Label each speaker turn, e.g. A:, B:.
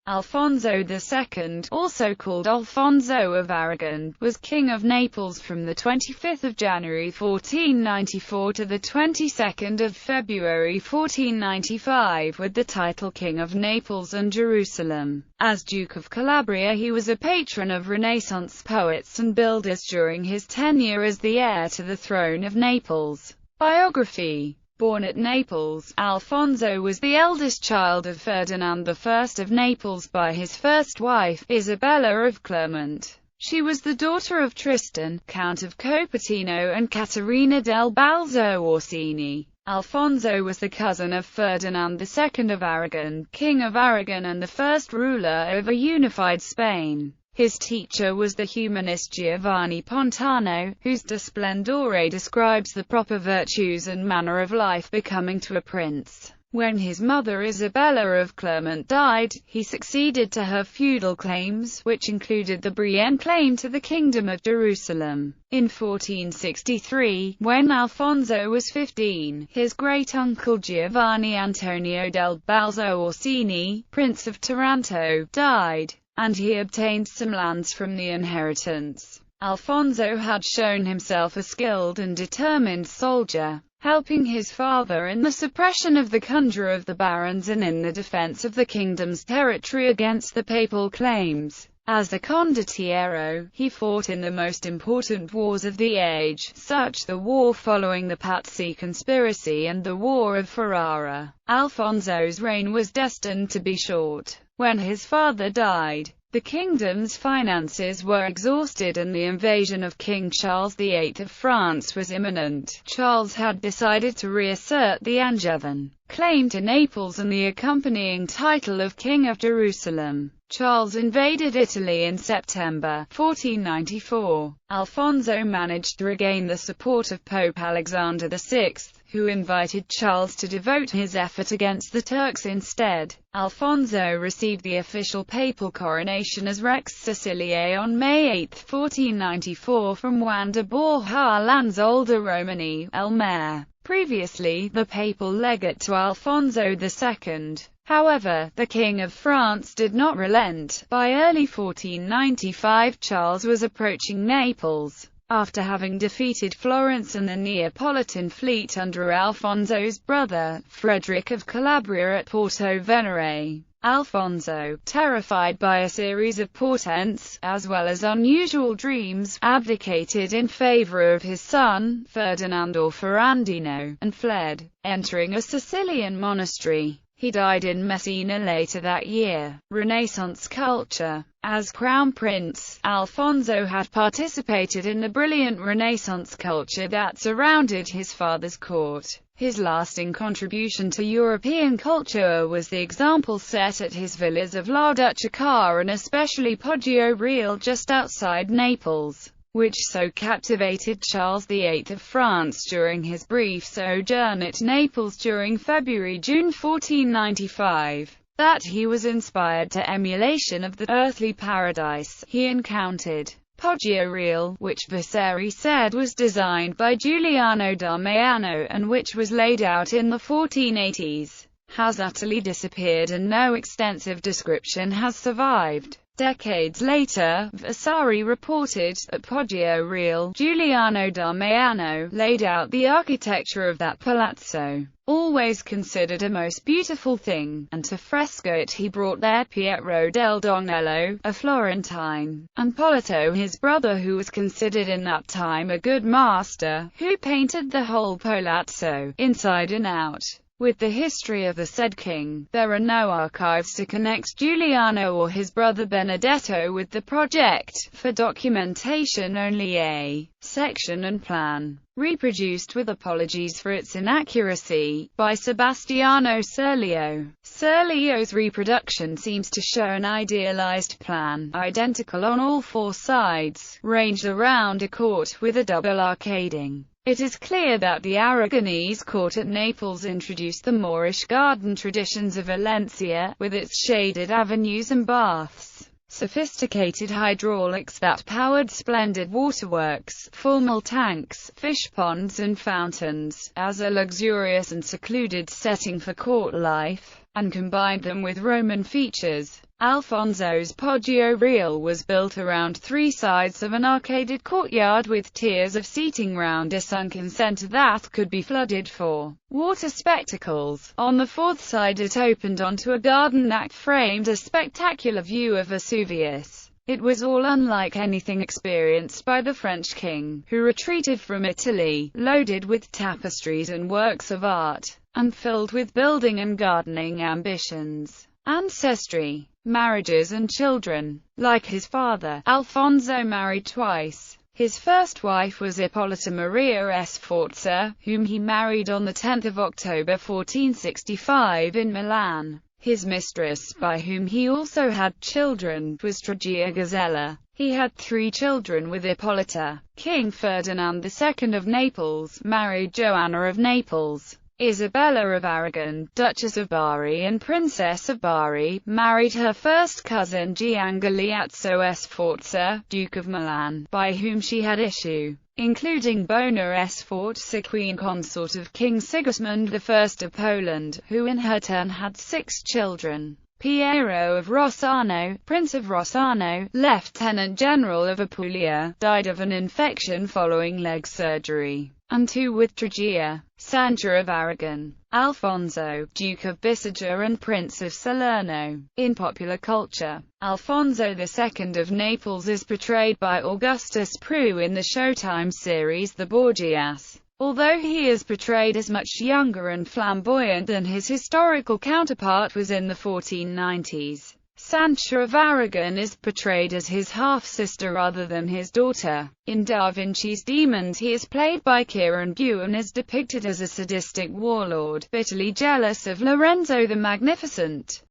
A: Alfonso II, also called Alfonso of Aragon, was King of Naples from the 25th of January 1494 to the 22nd of February 1495, with the title King of Naples and Jerusalem. As Duke of Calabria, he was a patron of Renaissance poets and builders during his tenure as the heir to the throne of Naples. Biography. Born at Naples, Alfonso was the eldest child of Ferdinand I of Naples by his first wife, Isabella of Clermont. She was the daughter of Tristan, Count of Copertino, and Caterina del Balzo Orsini. Alfonso was the cousin of Ferdinand II of Aragon, King of Aragon and the first ruler over unified Spain. His teacher was the humanist Giovanni Pontano, whose De Splendore describes the proper virtues and manner of life becoming to a prince. When his mother Isabella of Clermont died, he succeeded to her feudal claims, which included the Brienne claim to the Kingdom of Jerusalem. In 1463, when Alfonso was 15, his great-uncle Giovanni Antonio del Balzo Orsini, Prince of Taranto, died, and he obtained some lands from the inheritance. Alfonso had shown himself a skilled and determined soldier, helping his father in the suppression of the Conjure of the Barons and in the defense of the kingdom's territory against the papal claims. As a condottiero, he fought in the most important wars of the age, such the war following the Pazzi conspiracy and the War of Ferrara. Alfonso's reign was destined to be short. When his father died, the kingdom's finances were exhausted and the invasion of King Charles VIII of France was imminent. Charles had decided to reassert the Angevin claim to Naples and the accompanying title of King of Jerusalem. Charles invaded Italy in September 1494. Alfonso managed to regain the support of Pope Alexander VI, who invited Charles to devote his effort against the Turks instead. Alfonso received the official papal coronation as Rex Siciliae on May 8, 1494 from Juan de Borja Lanzolda Romani, El Mayor, previously the papal legate to Alfonso II. However, the King of France did not relent. By early 1495 Charles was approaching Naples. After having defeated Florence and the Neapolitan fleet under Alfonso's brother, Frederick of Calabria at Porto Venere, Alfonso, terrified by a series of portents, as well as unusual dreams, abdicated in favor of his son, Ferdinand or Ferrandino, and fled, entering a Sicilian monastery. He died in Messina later that year. Renaissance culture. As Crown Prince, Alfonso had participated in the brilliant Renaissance culture that surrounded his father's court. His lasting contribution to European culture was the example set at his villas of La Ducaca and especially Poggio Reale just outside Naples, which so captivated Charles VIII of France during his brief sojourn at Naples during February-June 1495, that he was inspired to emulation of the earthly paradise he encountered. Poggio Reale, which Vasari said was designed by Giuliano da Maiano and which was laid out in the 1480s, has utterly disappeared and no extensive description has survived. Decades later, Vasari reported that Poggio Reale, Giuliano da Maiano, laid out the architecture of that palazzo, always considered a most beautiful thing, and to fresco it he brought there Pietro del Dongello, a Florentine, and Polito his brother, who was considered in that time a good master, who painted the whole palazzo, inside and out. With the history of the said king, there are no archives to connect Giuliano or his brother Benedetto with the project. For documentation, only a section and plan, reproduced with apologies for its inaccuracy, by Sebastiano Serlio. Serlio's reproduction seems to show an idealized plan, identical on all four sides, ranged around a court with a double arcading. It is clear that the Aragonese court at Naples introduced the Moorish garden traditions of Valencia, with its shaded avenues and baths, sophisticated hydraulics that powered splendid waterworks, formal tanks, fish ponds and fountains, as a luxurious and secluded setting for court life. and combined them with Roman features. Alfonso's Poggio Real was built around three sides of an arcaded courtyard with tiers of seating round a sunken centre that could be flooded for water spectacles. On the fourth side it opened onto a garden that framed a spectacular view of Vesuvius. It was all unlike anything experienced by the French king, who retreated from Italy, loaded with tapestries and works of art, and filled with building and gardening ambitions. Ancestry, marriages and children. Like his father, Alfonso married twice. His first wife was Ippolita Maria Sforza, whom he married on 10 October 1465 in Milan. His mistress, by whom he also had children, was Trigia Gazella. He had 3 children with Ippolita. King Ferdinand II of Naples married Joanna of Naples. Isabella of Aragon, Duchess of Bari and Princess of Bari, married her first cousin Giangaleazzo Sforza, Duke of Milan, by whom she had issue, including Bona Sforza, Queen Consort of King Sigismund I of Poland, who in her turn had 6 children. Piero of Rossano, Prince of Rossano, Lieutenant General of Apulia, died of an infection following leg surgery, and 2 with Trigia. Sancho of Aragon, Alfonso, Duke of Bissaja and Prince of Salerno. In popular culture, Alfonso II of Naples is portrayed by Augustus Prue in the Showtime series The Borgias. Although he is portrayed as much younger and flamboyant than his historical counterpart was in the 1490s, Sancho of Aragon is portrayed as his half-sister rather than his daughter. In Da Vinci's Demons he is played by Kieran Bew and is depicted as a sadistic warlord, bitterly jealous of Lorenzo the Magnificent.